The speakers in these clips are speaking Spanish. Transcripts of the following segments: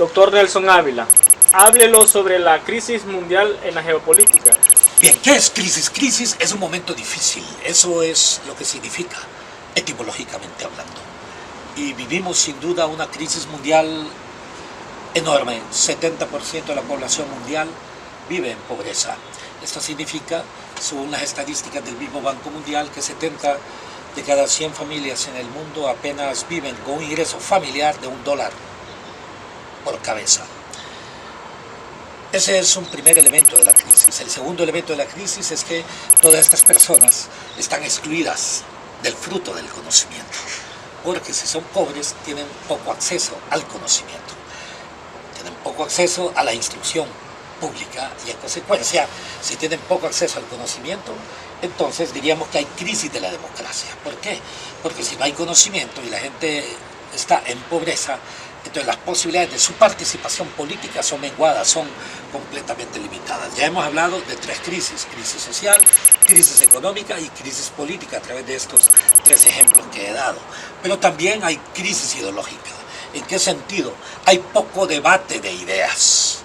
Doctor Nelson Ávila, háblelo sobre la crisis mundial en la geopolítica. Bien, ¿qué es crisis? Crisis es un momento difícil, eso es lo que significa, etimológicamente hablando. Y vivimos sin duda una crisis mundial enorme, 70% de la población mundial vive en pobreza. Esto significa, según las estadísticas del mismo Banco Mundial, que 70 de cada 100 familias en el mundo apenas viven con un ingreso familiar de $1 por cabeza. Ese es un primer elemento de la crisis. El segundo elemento de la crisis es que todas estas personas están excluidas del fruto del conocimiento, porque si son pobres tienen poco acceso al conocimiento, tienen poco acceso a la instrucción pública y en consecuencia, si tienen poco acceso al conocimiento, entonces diríamos que hay crisis de la democracia. ¿Por qué? Porque si no hay conocimiento y la gente está en pobreza, entonces las posibilidades de su participación política son menguadas, son completamente limitadas. Ya hemos hablado de tres crisis: crisis social, crisis económica y crisis política, a través de estos tres ejemplos que he dado. Pero también hay crisis ideológica. ¿En qué sentido? Hay poco debate de ideas.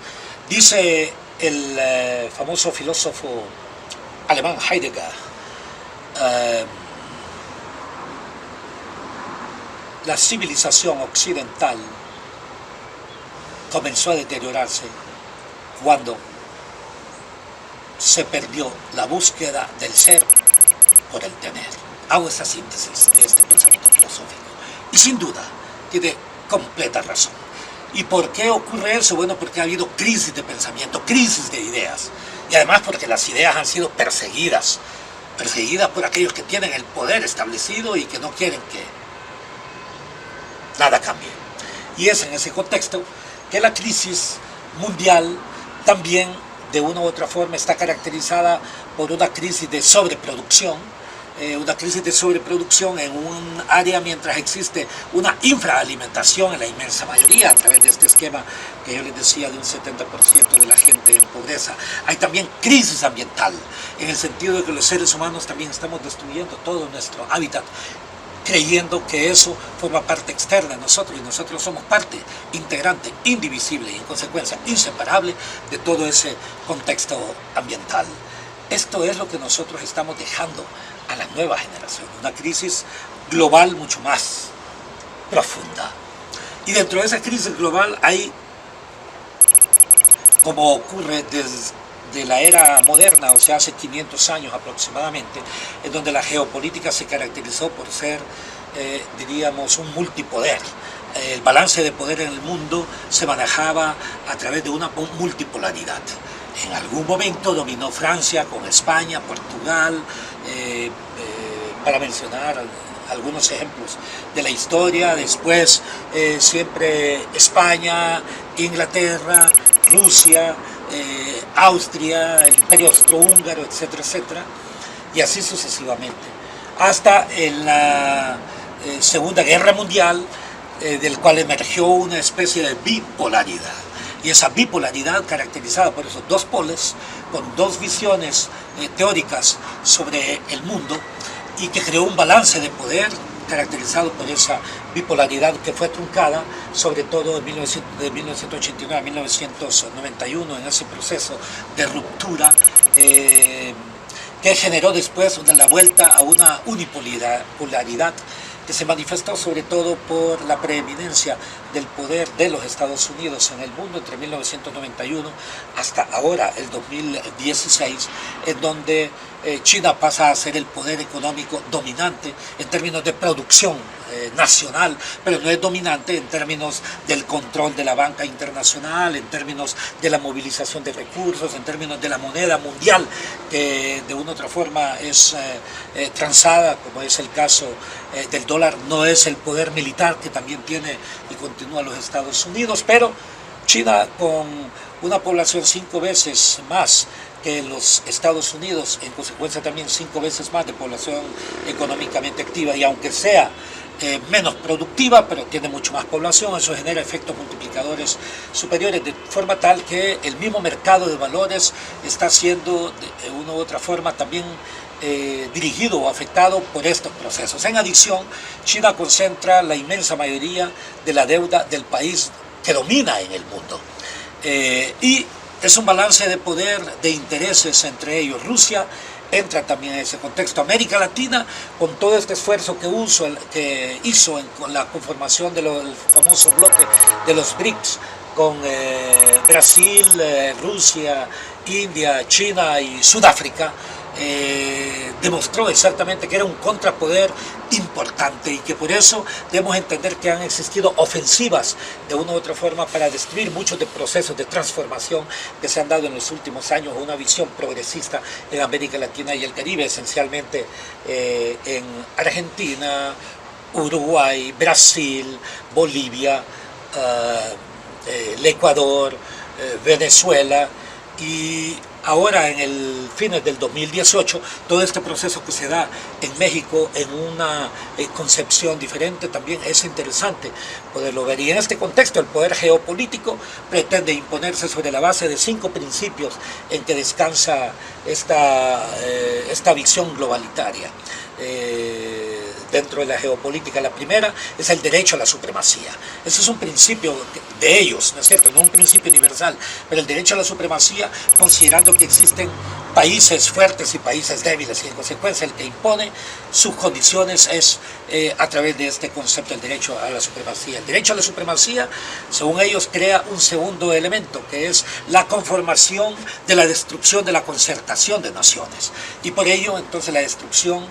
Dice el famoso filósofo alemán Heidegger, la civilización occidental comenzó a deteriorarse cuando se perdió la búsqueda del ser por el tener. Hago esa síntesis de este pensamiento filosófico y sin duda tiene completa razón. ¿Y por qué ocurre eso? Bueno, porque ha habido crisis de pensamiento, crisis de ideas, y además porque las ideas han sido perseguidas por aquellos que tienen el poder establecido y que no quieren que nada cambie. Y es en ese contexto que la crisis mundial también de una u otra forma está caracterizada por una crisis de sobreproducción, en un área mientras existe una infraalimentación en la inmensa mayoría a través de este esquema que yo les decía de un 70% de la gente en pobreza. Hay también crisis ambiental, en el sentido de que los seres humanos también estamos destruyendo todo nuestro hábitat, creyendo que eso forma parte externa de nosotros y nosotros somos parte integrante, indivisible y en consecuencia inseparable de todo ese contexto ambiental. Esto es lo que nosotros estamos dejando a la nueva generación, una crisis global mucho más profunda. Y dentro de esa crisis global hay, como ocurre desde la era moderna, o sea, hace 500 años aproximadamente, en donde la geopolítica se caracterizó por ser, diríamos, un multipoder. El balance de poder en el mundo se manejaba a través de una multipolaridad. En algún momento dominó Francia con España, Portugal, para mencionar algunos ejemplos de la historia. Después siempre España, Inglaterra, Rusia, Austria, el Imperio Austrohúngaro, etcétera, etcétera, y así sucesivamente. Hasta en la Segunda Guerra Mundial, del cual emergió una especie de bipolaridad. Y esa bipolaridad caracterizada por esos dos polos, con dos visiones teóricas sobre el mundo, y que creó un balance de poder caracterizado por esa bipolaridad que fue truncada, sobre todo de 1989 a 1991, en ese proceso de ruptura que generó después la vuelta a una unipolaridad que se manifestó sobre todo por la preeminencia del poder de los Estados Unidos en el mundo entre 1991 hasta ahora, el 2016, en donde China pasa a ser el poder económico dominante en términos de producción nacional, pero no es dominante en términos del control de la banca internacional, en términos de la movilización de recursos, en términos de la moneda mundial, que de una u otra forma es transada, como es el caso del dólar. No es el poder militar que también tiene y continúa los Estados Unidos, pero China, con una población 5 veces más que los Estados Unidos, en consecuencia también 5 veces más de población económicamente activa, y aunque sea menos productiva, pero tiene mucho más población, eso genera efectos multiplicadores superiores, de forma tal que el mismo mercado de valores está siendo de una u otra forma también dirigido o afectado por estos procesos. En adición, China concentra la inmensa mayoría de la deuda del país que domina en el mundo. Y es un balance de poder, de intereses, entre ellos Rusia, entra también en ese contexto. América Latina, con todo este esfuerzo que hizo con la conformación del famoso bloque de los BRICS, con Brasil, Rusia, India, China y Sudáfrica, demostró exactamente que era un contrapoder importante y que por eso debemos entender que han existido ofensivas de una u otra forma para destruir muchos de procesos de transformación que se han dado en los últimos años, una visión progresista en América Latina y el Caribe, esencialmente en Argentina, Uruguay, Brasil, Bolivia, el Ecuador, Venezuela, y ahora en el fines del 2018 todo este proceso que se da en México en una concepción diferente también es interesante poderlo ver. Y en este contexto el poder geopolítico pretende imponerse sobre la base de 5 principios en que descansa esta visión globalitaria. Dentro de la geopolítica, la primera es el derecho a la supremacía. Ese es un principio de ellos, ¿no es cierto? No un principio universal, pero el derecho a la supremacía, considerando que existen países fuertes y países débiles, y en consecuencia el que impone sus condiciones es a través de este concepto del derecho a la supremacía. El derecho a la supremacía, según ellos, crea un segundo elemento, que es la conformación de la destrucción de la concertación de naciones. Y por ello, entonces, la destrucción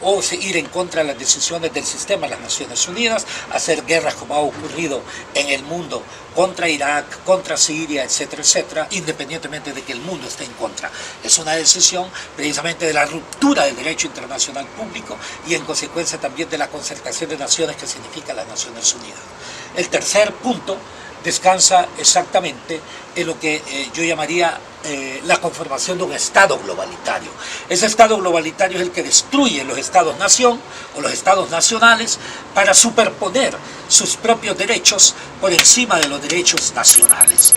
o ir en contra de las decisiones del sistema de las Naciones Unidas, hacer guerras como ha ocurrido en el mundo contra Irak, contra Siria, etcétera, etcétera, independientemente de que el mundo esté en contra. Es una decisión precisamente de la ruptura del derecho internacional público y en consecuencia también de la concertación de naciones que significa las Naciones Unidas. El tercer punto descansa exactamente en lo que yo llamaría la conformación de un Estado globalitario. Ese Estado globalitario es el que destruye los Estados-nación o los Estados nacionales para superponer sus propios derechos por encima de los derechos nacionales.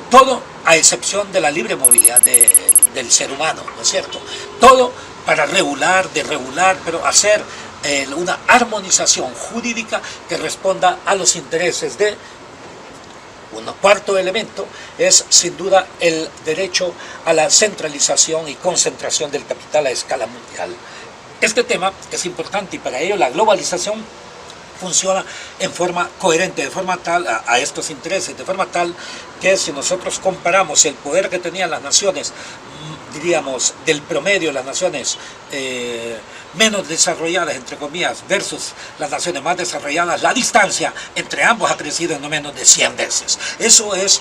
Todo a excepción de la libre movilidad del ser humano, ¿no es cierto? Todo para regular, desregular, pero hacer una armonización jurídica que responda a los intereses de. Un cuarto elemento es sin duda el derecho a la centralización y concentración del capital a escala mundial. Este tema es importante y para ello la globalización funciona en forma coherente, de forma tal a estos intereses, de forma tal que si nosotros comparamos el poder que tenían las naciones, diríamos, del promedio de las naciones menos desarrolladas, entre comillas, versus las naciones más desarrolladas, la distancia entre ambos ha crecido en no menos de 100 veces. Eso es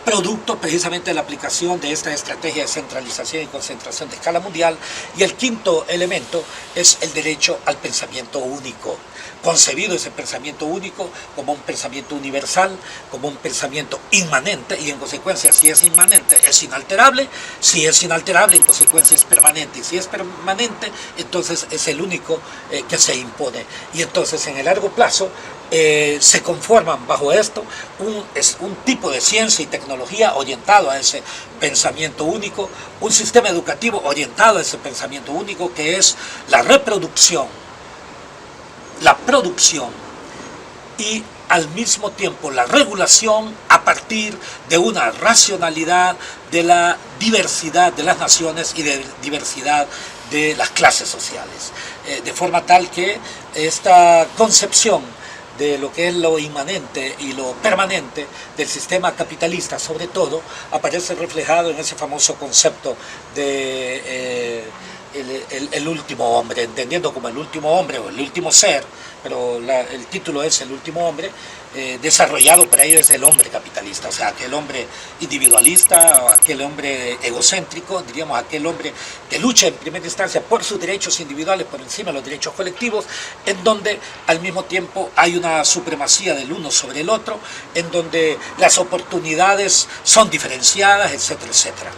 producto precisamente de la aplicación de esta estrategia de centralización y concentración de escala mundial. Y el quinto elemento es el derecho al pensamiento único. Concebido ese pensamiento único como un pensamiento universal, como un pensamiento inmanente, y en consecuencia si es inmanente es inalterable, si es inalterable en consecuencia es permanente, y si es permanente entonces es el único que se impone. Y entonces en el largo plazo se conforman bajo esto un tipo de ciencia y tecnología orientado a ese pensamiento único, un sistema educativo orientado a ese pensamiento único que es la reproducción, la producción y al mismo tiempo la regulación a partir de una racionalidad de la diversidad de las naciones y de diversidad de las clases sociales. De forma tal que esta concepción de lo que es lo inmanente y lo permanente del sistema capitalista, sobre todo, aparece reflejado en ese famoso concepto de el último hombre, entendiendo como el último hombre o el último ser, pero el título es el último hombre, desarrollado para ello es el hombre capitalista, o sea, aquel hombre individualista, o aquel hombre egocéntrico, diríamos aquel hombre que lucha en primera instancia por sus derechos individuales por encima de los derechos colectivos, en donde al mismo tiempo hay una supremacía del uno sobre el otro, en donde las oportunidades son diferenciadas, etcétera, etcétera.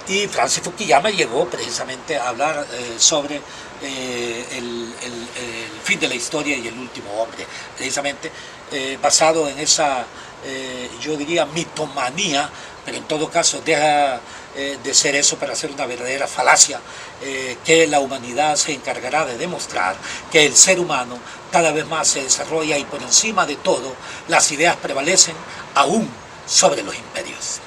Y Francis Fukuyama llegó precisamente a hablar sobre el fin de la historia y el último hombre, precisamente basado en esa, yo diría, mitomanía, pero en todo caso deja de ser eso para ser una verdadera falacia, que la humanidad se encargará de demostrar que el ser humano cada vez más se desarrolla y por encima de todo las ideas prevalecen aún sobre los imperios.